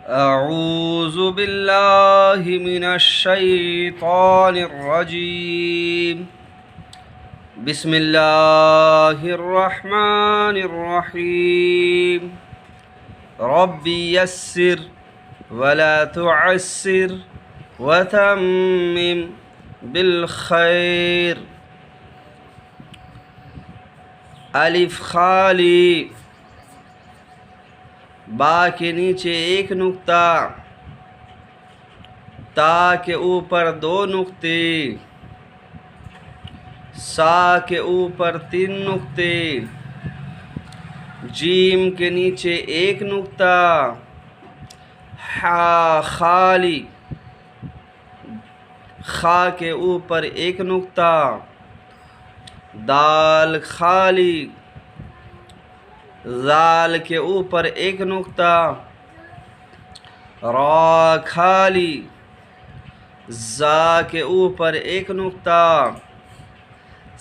أعوذ بالله من الشيطان الرجيم. بسم الله الرحمن الرحيم. رب يسر ولا تعسر وتمم بالخير. الف خالی، با کے نیچے ایک نقطہ، تا کے اوپر دو نقطے، سا کے اوپر تین نقطے، جیم کے نیچے ایک نقطہ، ہا خالی، خا کے اوپر ایک نقطہ، دال خالی، ذال کے اوپر ایک نقطہ، را خالی، زا کے اوپر ایک نقطہ،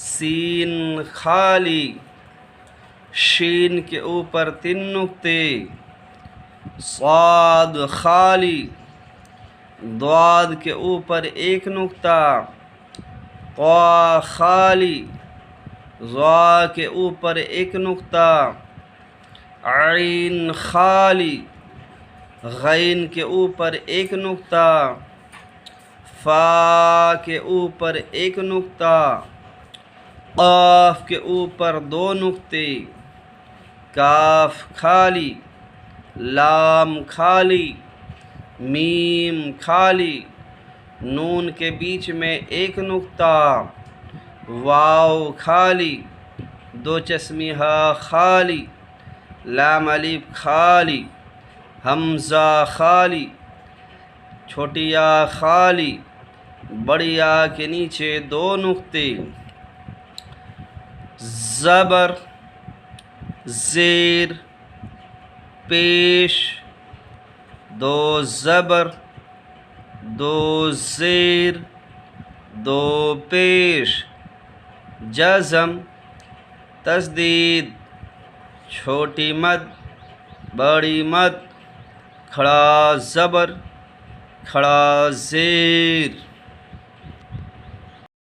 سین خالی، شین کے اوپر تین نقطے، صاد خالی، ضاد کے اوپر ایک نقطہ، طا خالی، ظا کے اوپر ایک نقطہ، عین خالی، غین کے اوپر ایک نقطہ، فا کے اوپر ایک نقطہ، قاف کے اوپر دو نقطے، کاف خالی، لام خالی، میم خالی، نون کے بیچ میں ایک نقطہ، واو خالی، دو چشمہ خالی، لام الف خالی، حمزہ خالی، چھوٹی یا خالی، بڑی یا کے نیچے دو نقطے، زبر، زیر، پیش، دو زبر، دو زیر، دو پیش، جزم، تشدید، چھوٹی مد، بڑی مد، کھڑا زبر، کھڑا زیر.